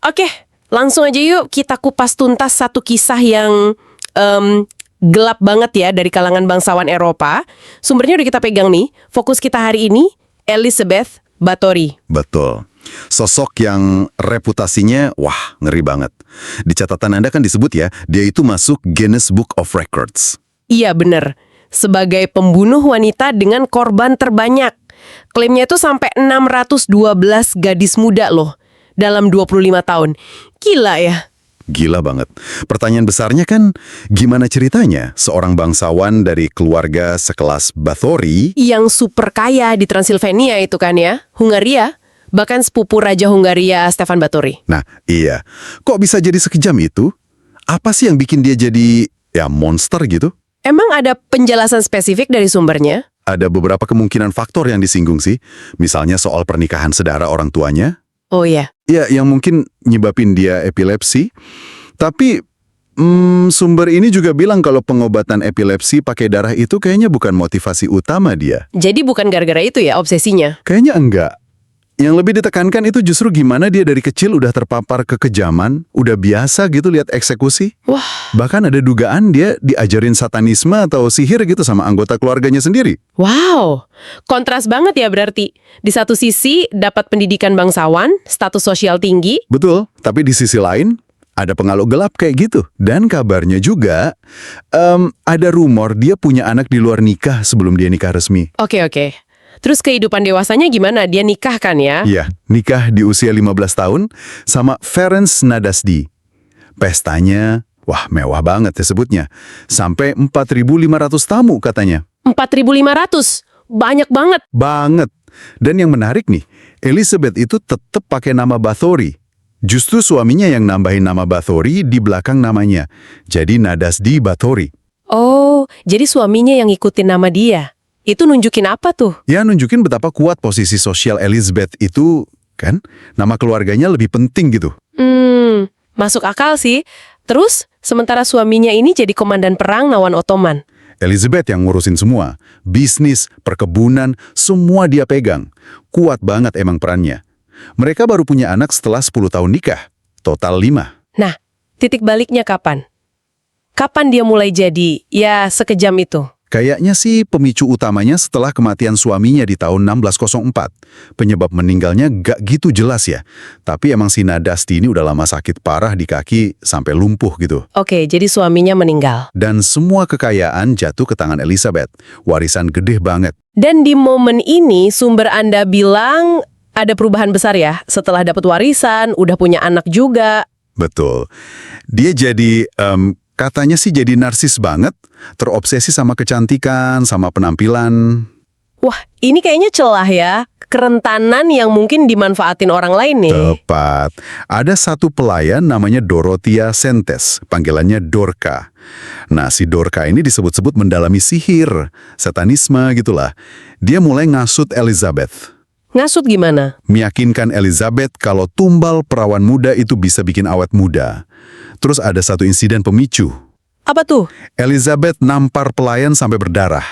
Oke, langsung aja yuk kita kupas tuntas satu kisah yang gelap banget ya dari kalangan bangsawan Eropa. Sumbernya udah kita pegang nih. Fokus kita hari ini, Elizabeth Bathory. Betul. Sosok yang reputasinya, wah, ngeri banget. Di catatan Anda kan disebut ya, dia itu masuk Guinness Book of Records. Iya bener, sebagai pembunuh wanita dengan korban terbanyak. Klaimnya itu sampai 612 gadis muda loh, dalam 25 tahun. Gila ya? Gila banget. Pertanyaan besarnya kan, gimana ceritanya seorang bangsawan dari keluarga sekelas Bathory Yang super kaya di Transilvania itu kan ya, Hungaria. Bahkan sepupu Raja Hungaria, Stefan Bathory. Nah, iya. Kok bisa jadi sekejam itu? Apa sih yang bikin dia jadi, ya, monster gitu? Emang ada penjelasan spesifik dari sumbernya? Ada beberapa kemungkinan faktor yang disinggung sih. Misalnya soal pernikahan sedara orang tuanya. Oh iya. Ya, yang mungkin nyebabin dia epilepsi. Tapi, sumber ini juga bilang kalau pengobatan epilepsi pakai darah itu kayaknya bukan motivasi utama dia. Jadi bukan gara-gara itu ya obsesinya? Kayaknya enggak. Yang lebih ditekankan itu justru gimana dia dari kecil udah terpapar kekejaman, udah biasa gitu lihat eksekusi. Wah, Bahkan ada dugaan dia diajarin satanisme atau sihir gitu sama anggota keluarganya sendiri. wow. Kontras banget ya berarti. Di satu sisi dapat pendidikan bangsawan, status sosial tinggi. Betul, tapi di sisi lain ada pengaruh gelap kayak gitu. Dan kabarnya juga ada rumor dia punya anak di luar nikah sebelum dia nikah resmi. Oke. Terus kehidupan dewasanya gimana? Dia nikah kan ya? Iya, nikah di usia 15 tahun sama Ferenc Nadasdi. Pestanya, wah mewah banget ya sebutnya. Sampai 4.500 tamu katanya. 4.500. Banyak banget. Banget. Dan yang menarik nih, Elizabeth itu tetap pakai nama Bathory. Justru suaminya yang nambahin nama Bathory di belakang namanya. Jadi Nadasdi Bathory. Oh, jadi suaminya yang ngikutin nama dia. Itu nunjukin apa tuh? Ya nunjukin betapa kuat posisi sosial Elizabeth itu, kan? Nama keluarganya lebih penting gitu. Masuk akal sih. Terus, sementara suaminya ini jadi komandan perang lawan Ottoman. Elizabeth yang ngurusin semua. Bisnis, perkebunan, semua dia pegang. Kuat banget emang perannya. Mereka baru punya anak setelah 10 tahun nikah. Total 5. Nah, titik baliknya kapan? Kapan dia mulai jadi, ya sekejam itu? Kayaknya sih pemicu utamanya setelah kematian suaminya di tahun 1604. Penyebab meninggalnya gak gitu jelas ya. Tapi emang si Nadasdi ini udah lama sakit parah di kaki sampai lumpuh gitu. Oke, jadi suaminya meninggal. Dan semua kekayaan jatuh ke tangan Elizabeth. Warisan gede banget. Dan di momen ini, sumber Anda bilang ada perubahan besar ya? Setelah dapat warisan, udah punya anak juga. Betul. Dia jadi, katanya sih jadi narsis banget. Terobsesi sama kecantikan, sama penampilan. Wah, ini kayaknya celah ya. Kerentanan yang mungkin dimanfaatin orang lain nih. Tepat. Ada satu pelayan namanya Dorothea Sentes, panggilannya Dorka. Nah, si Dorka ini disebut-sebut mendalami sihir, satanisme gitulah. Dia mulai ngasut Elizabeth. Ngasut gimana? Meyakinkan Elizabeth kalau tumbal perawan muda itu bisa bikin awet muda. Terus ada satu insiden pemicu. Apa tuh? Elizabeth nampar pelayan sampai berdarah.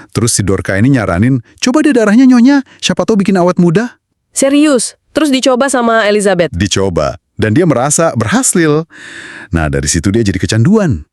Terus si Dorka ini nyaranin, coba deh darahnya nyonya, siapa tahu bikin awet muda. Serius? Terus dicoba sama Elizabeth? Dicoba, dan dia merasa berhasil. Nah, dari situ dia jadi kecanduan.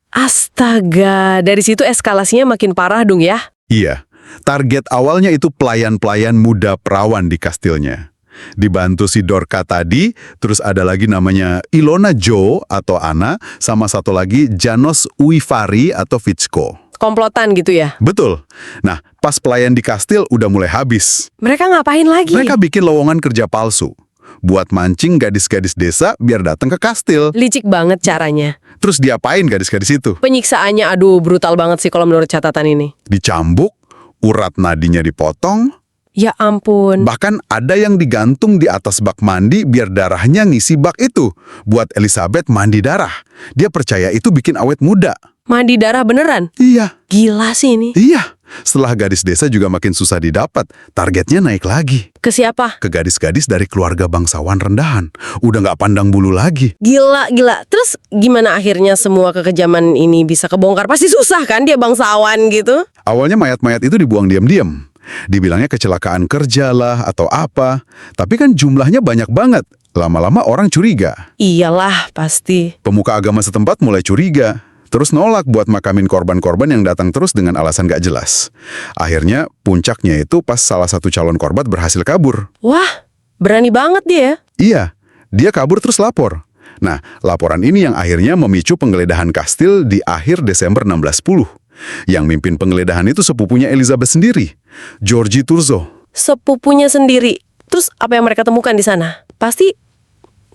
Astaga, dari situ eskalasinya makin parah dong ya? Iya, target awalnya itu pelayan-pelayan muda perawan di kastilnya. Dibantu si Dorka tadi, terus ada lagi namanya Ilona Jo atau Anna, sama satu lagi Janos Uivari atau Vicko. Komplotan gitu ya? Betul. Nah, pas pelayan di kastil udah mulai habis. Mereka ngapain lagi? Mereka bikin lowongan kerja palsu. Buat mancing gadis-gadis desa biar datang ke kastil. Licik banget caranya. Terus diapain gadis-gadis itu? Penyiksaannya aduh brutal banget sih kalau menurut catatan ini. Dicambuk, urat nadinya dipotong, Ya ampun. bahkan ada yang digantung di atas bak mandi biar darahnya ngisi bak itu. Buat Elizabeth mandi darah. Dia percaya itu bikin awet muda. Mandi darah beneran? Iya, Gila sih ini. iya. Setelah gadis desa juga makin susah didapat, targetnya naik lagi. Ke siapa? Ke gadis-gadis dari keluarga bangsawan rendahan. Udah nggak pandang bulu lagi. Gila. Terus gimana akhirnya semua kekejaman ini bisa kebongkar? Pasti susah kan dia bangsawan gitu? Awalnya mayat-mayat itu dibuang diam-diam. Dibilangnya kecelakaan kerja lah atau apa. Tapi kan jumlahnya banyak banget. Lama-lama orang curiga. Iyalah, pasti. Pemuka agama setempat mulai curiga. Terus nolak buat makamin korban-korban yang datang terus dengan alasan gak jelas. Akhirnya puncaknya itu pas salah satu calon korban berhasil kabur. Wah, berani banget dia. Iya, dia kabur terus lapor. Nah, laporan ini yang akhirnya memicu penggeledahan kastil di akhir Desember 1610. Yang mimpin penggeledahan itu sepupunya Elizabeth sendiri, Georgie Turzo. Sepupunya sendiri. Terus apa yang mereka temukan di sana? Pasti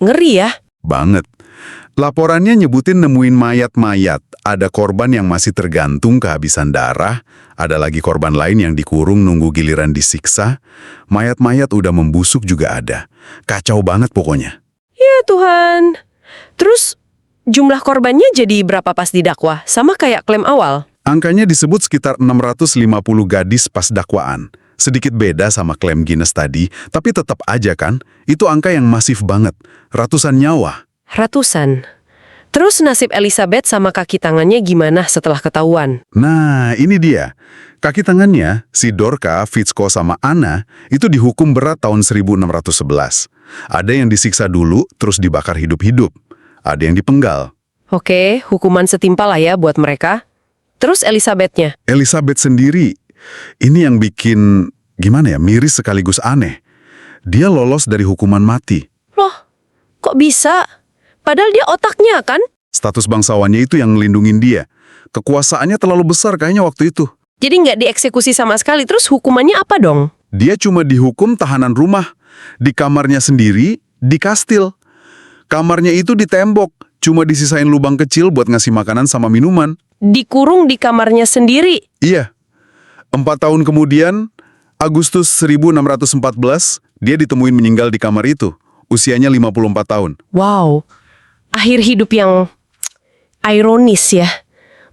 ngeri ya. Banget. Laporannya nyebutin nemuin mayat-mayat. Ada korban yang masih tergantung kehabisan darah. Ada lagi korban lain yang dikurung nunggu giliran disiksa. Mayat-mayat udah membusuk juga ada. Kacau banget pokoknya. Ya Tuhan. Terus jumlah korbannya jadi berapa pas didakwa? Sama kayak klaim awal. Angkanya disebut sekitar 650 gadis pas dakwaan. Sedikit beda sama klaim Guinness tadi, tapi tetap aja kan, itu angka yang masif banget. Ratusan nyawa. Ratusan. Terus nasib Elizabeth sama kaki tangannya gimana setelah ketahuan? Nah, ini dia. Kaki tangannya, si Dorka, Fitsko, sama Anna, itu dihukum berat tahun 1611. Ada yang disiksa dulu, terus dibakar hidup-hidup. Ada yang dipenggal. Oke, hukuman setimpal lah ya buat mereka. Terus Elizabethnya? Elizabeth sendiri, ini yang bikin, gimana ya, miris sekaligus aneh. Dia lolos dari hukuman mati. Loh, kok bisa? Padahal dia otaknya kan? Status bangsawannya itu yang ngelindungin dia. Kekuasaannya terlalu besar kayaknya waktu itu. Jadi nggak dieksekusi sama sekali, terus hukumannya apa dong? Dia cuma dihukum tahanan rumah. Di kamarnya sendiri, di kastil. Kamarnya itu ditembok, cuma disisain lubang kecil buat ngasih makanan sama minuman. Dikurung di kamarnya sendiri. Iya. 4 tahun kemudian, Agustus 1614, dia ditemuin meninggal di kamar itu. Usianya 54 tahun. Wow, akhir hidup yang ironis ya.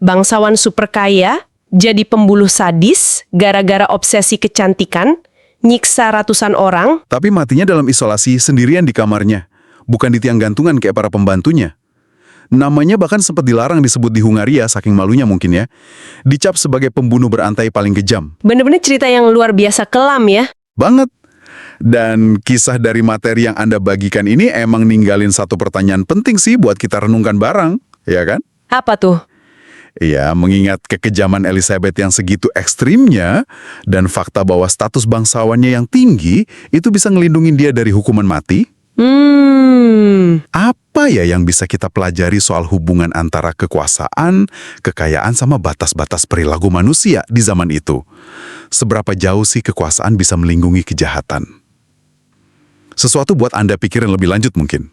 Bangsawan super kaya, jadi pembunuh sadis, gara-gara obsesi kecantikan, nyiksa ratusan orang. Tapi matinya dalam isolasi sendirian di kamarnya. Bukan di tiang gantungan kayak para pembantunya. Namanya bahkan sempat dilarang disebut di Hungaria, saking malunya mungkin ya. Dicap sebagai pembunuh berantai paling kejam. Bener-bener cerita yang luar biasa kelam ya. Banget. Dan kisah dari materi yang Anda bagikan ini emang ninggalin satu pertanyaan penting sih buat kita renungkan bareng, ya kan? Apa tuh? Iya, mengingat kekejaman Elizabeth yang segitu ekstrimnya dan fakta bahwa status bangsawannya yang tinggi itu bisa ngelindungin dia dari hukuman mati. Apa ya yang bisa kita pelajari soal hubungan antara kekuasaan, kekayaan sama batas-batas perilaku manusia di zaman itu? Seberapa jauh sih kekuasaan bisa melindungi kejahatan? Sesuatu buat Anda pikirin lebih lanjut mungkin.